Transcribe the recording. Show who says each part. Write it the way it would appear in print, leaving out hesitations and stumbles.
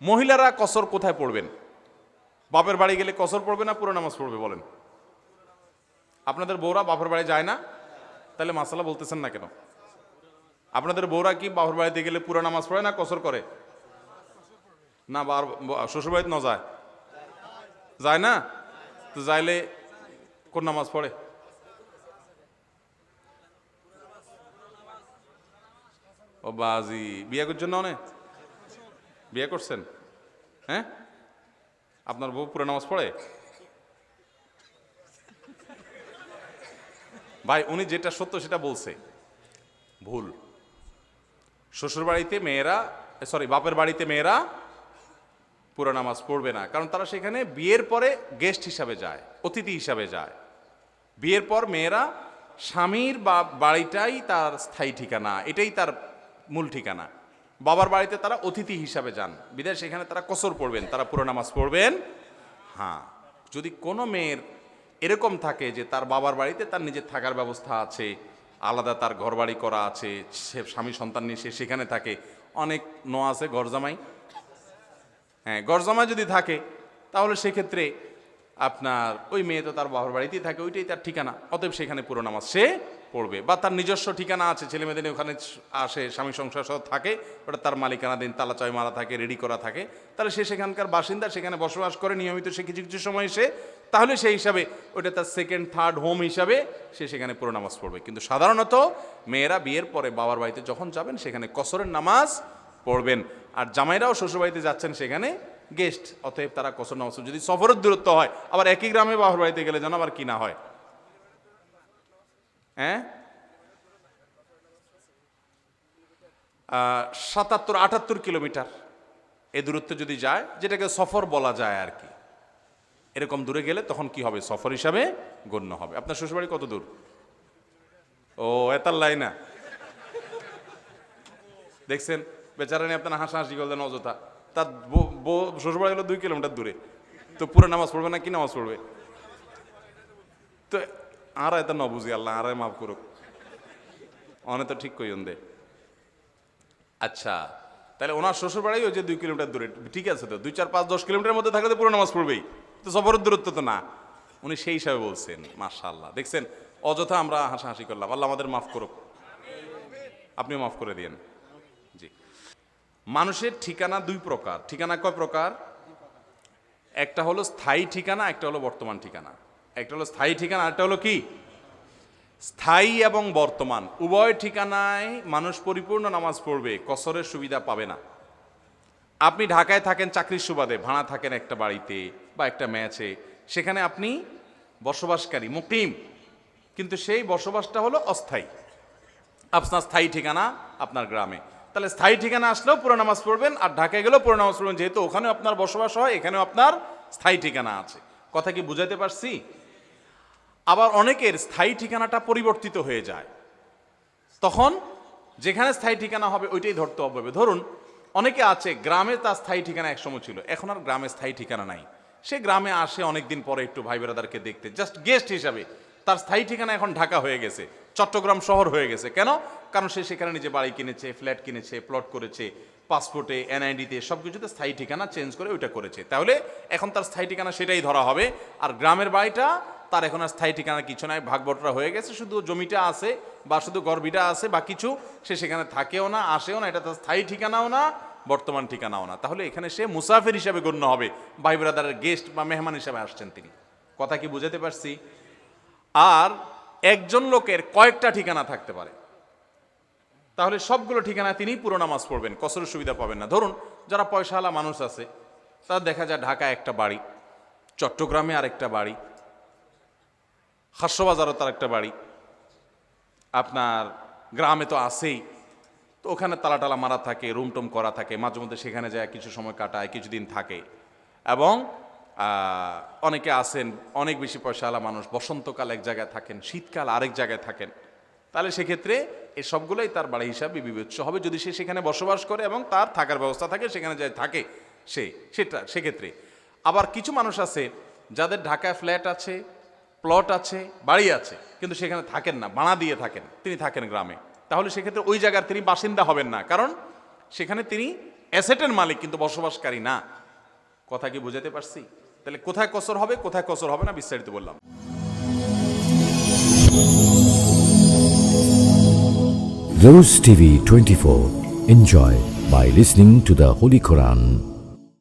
Speaker 1: মহিলারা কসর কোথায় পড়বেন? বাপের বাড়ি গেলে কসর পড়বে না পুরো নামাজ পড়বে বলেন? আপনাদের বউরা বাপের বাড়ি যায় না, তাহলে মাসালা বলতেছেন না কেন? আপনাদের বউরা কি বাপের বাড়িতে গেলে পুরো নামাজ পড়ে না কসর করে? না, শ্বশুর বাড়িতে ন যায়? যায় না? তো যাইলে কোন নামাজ পড়ে? ও বাজি, বিয়ে করছেন না? অনেক বিয়ে করছেন? হ্যাঁ, আপনার বউ পুরো নামাজ পড়ে? ভাই, উনি যেটা সত্য সেটা বলছে, ভুল। শ্বশুর বাড়িতে মেয়েরা, বাপের বাড়িতে মেয়েরা পুরো নামাজ পড়বে না, কারণ তারা সেখানে বিয়ের পরে গেস্ট হিসাবে যায়, অতিথি হিসাবে যায়। বিয়ের পর মেয়েরা স্বামীর বাড়িটাই তার স্থায়ী ঠিকানা, এটাই তার মূল ঠিকানা। বাবার বাড়িতে তারা অতিথি হিসাবে যান, বিদেশ সেখানে তারা কসর পড়বেন, তারা পুরো নামাজ পড়বেন। হ্যাঁ, যদি কোনো মেয়ের এরকম থাকে যে তার বাবার বাড়িতে তার নিজের থাকার ব্যবস্থা আছে, আলাদা তার ঘর বাড়ি করা আছে, সে স্বামী সন্তান নিয়ে সে সেখানে থাকে, অনেক আছে ঘরজামাই। হ্যাঁ, ঘরজামাই যদি থাকে তাহলে সেক্ষেত্রে আপনার ওই মেয়ে তো তার বাবার বাড়িতেই থাকে, ওইটাই তার ঠিকানা, অতএব সেখানে পুরো নামাজ সে পড়বে। বা তার নিজস্ব ঠিকানা আছে, ছেলে মেয়েদের ওখানে আসে, স্বামী সংসার সহ থাকে, ওটা তার মালিকানাধীন, তালা চাই মারা থাকে, রেডি করা থাকে, তাহলে সে সেখানকার বাসিন্দা, সেখানে বসবাস করে নিয়মিত সে কিছু কিছু সময় সে, তাহলে সেই হিসাবে ওইটা তার সেকেন্ড থার্ড হোম হিসাবে সে সেখানে পুরো নামাজ পড়বে। কিন্তু সাধারণত মেয়েরা বিয়ের পরে বাবার বাড়িতে যখন যাবেন সেখানে কসরের নামাজ পড়বেন। আর জামাইরাও শ্বশুরবাড়িতে যাচ্ছেন সেখানে গেস্ট, অতএব তারা কসর নামাজ। যদি সফরের দূরত্ব হয়, আবার একই গ্রামে বাবার বাড়িতে গেলে যেন আবার কি না হয়। হ্যাঁ, ৭৭-৭৮ কিলোমিটার এই দূরত্বে যদি যায়, যেটাকে সফর বলা যায় আর কি, এরকম দূরে গেলে তখন কি হবে? সফর হিসাবে গণ্য হবে। আপনার শ্বশুরবাড়ি কত দূর? ও, এতাল্লাই না? দেখছেন বেচারা নিয়ে আপনার হাসাহাসি করলেন অযথা। তার শ্বশুরবাড়ি হলো 2 কিলোমিটার দূরে, তো পুরো নামাজ পড়বে না কি নামাজ পড়বে? তো আর এত ন বুঝি, আল্লাহ আর মাফ করুক, অনে তো ঠিক কইন দে। আচ্ছা, তাহলে ওনার শ্বশুরবাড়ি ওই যে 2 কিলোমিটার দূরে, ঠিক আছে, তো 2, 4, 5, 10 কিলোমিটার মধ্যে থাকলে তো পুরো নামাজ পড়বেই, তো সফরের দূরত্ব তো না। উনি সেই হিসাবে বলছেন। মাশাআল্লাহ, দেখছেন অযথা আমরা হাসাহাসি করলাম, আল্লাহ আমাদের মাফ করুক, আপনিও মাফ করে দিয়েন। জি, মানুষের ঠিকানা 2 প্রকার। ঠিকানা কয় প্রকার? একটা হলো স্থায়ী ঠিকানা, একটা হলো বর্তমান ঠিকানা। একটা হলো স্থায়ী ঠিকানা, একটা হলো কি? স্থায়ী এবং বর্তমান উভয় ঠিকানায় মানুষ পরিপূর্ণ নামাজ পড়বে, কসরের সুবিধা পাবে না। আপনি ঢাকায় থাকেন চাকরির সুবাদে, ভাড়া থাকেন একটা বাড়িতে বা একটা ম্যাচে, সেখানে আপনি বসবাসকারী, মুকিম, কিন্তু সেই বসবাসটা হলো অস্থায়ী। আপনার স্থায়ী ঠিকানা আপনার গ্রামে, তাহলে স্থায়ী ঠিকানা আসলেও পুরো নামাজ পড়বেন, আর ঢাকায় গেলেও পুরো নামাজ পড়বেন, যেহেতু ওখানেও আপনার বসবাস হয়, এখানেও আপনার স্থায়ী ঠিকানা আছে। কথা কি বুঝাইতে পারছি? আবার অনেকের স্থায়ী ঠিকানাটা পরিবর্তিত হয়ে যায়, তখন যেখানে স্থায়ী ঠিকানা হবে ওইটাই ধরতে হবে। ধরুন অনেকে আছে গ্রামে তার স্থায়ী ঠিকানা একসময় ছিল, এখন আর গ্রামে স্থায়ী ঠিকানা নাই, সে গ্রামে আসে অনেকদিন পরে একটু ভাই বেড়াদারকে দেখতে, জাস্ট গেস্ট হিসাবে। তার স্থায়ী ঠিকানা এখন ঢাকা হয়ে গেছে, চট্টগ্রাম শহর হয়ে গেছে। কেন? কারণ সে সেখানে নিজে বাড়ি কিনেছে, ফ্ল্যাট কিনেছে, প্লট করেছে, পাসপোর্টে, এনআইডিতে সব কিছুতে স্থায়ী ঠিকানা চেঞ্জ করে ওইটা করেছে, তাহলে এখন তার স্থায়ী ঠিকানা সেটাই ধরা হবে। আর গ্রামের বাড়িটা তার এখন আর স্থায়ী ঠিকানা কিছু নাই, ভাগ বটরা হয়ে গেছে, শুধু জমিটা আছে বা শুধু গর্বিটা আছে বা কিছু, সে সেখানে থাকেও না, আসেও না, এটা তার স্থায়ী ঠিকানাও না, বর্তমান ঠিকানাও না। তাহলে এখানে সে মুসাফির হিসাবে গণ্য হবে, ভাই ব্রাদারের গেস্ট বা মেহমান হিসাবে আসছেন তিনি। কথা কি বুঝাতে পারছি? আর একজন লোকের কয়েকটা ঠিকানা থাকতে পারে, তাহলে সবগুলো ঠিকানা তিনি পুরো নামাজ পড়বেন, কসরের সুবিধা পাবেন না। ধরুন যারা পয়সাওয়ালা মানুষ আছে, তার দেখা যায় ঢাকায় একটা বাড়ি, চট্টগ্রামে আরেকটা বাড়ি, হাস্যবাজারও তার একটা বাড়ি, আপনার গ্রামে তো আছেই, তো ওখানে তালা টালা মারা থাকে, রুম টুম করা থাকে, মাঝে মধ্যে সেখানে যায় কিছু সময় কাটায়, কিছুদিন থাকে। এবং অনেকে আছেন অনেক বেশি পয়সাওয়ালা মানুষ, বসন্তকাল এক জায়গায় থাকেন, শীতকাল আরেক জায়গায় থাকেন, তাহলে সেক্ষেত্রে এই সবগুলোই তার বাড়ি হিসাবে বিবেচ্য হবে, যদি সে সেখানে বসবাস করে এবং তার থাকার ব্যবস্থা থাকে, সেখানে যায় থাকে সেক্ষেত্রে। আবার কিছু মানুষ আছে যাদের ঢাকায় ফ্ল্যাট আছে, প্লট আছে, বাড়ি আছে, কিন্তু সেখানে থাকেন না, ভাড়া দিয়ে থাকেন, তিনি থাকেন গ্রামে, তাহলে সেক্ষেত্রে ওই জায়গার তিনি বাসিন্দা হবেন না, কারণ সেখানে তিনি অ্যাসেটের মালিক কিন্তু বসবাসকারী না। কথা কি বুঝাতে পারছি? তাহলে কোথায় কসর হবে কোথায় কসর হবে না বিস্তারিত বললাম।
Speaker 2: Rose TV 24. Enjoy by listening to the Holy Quran.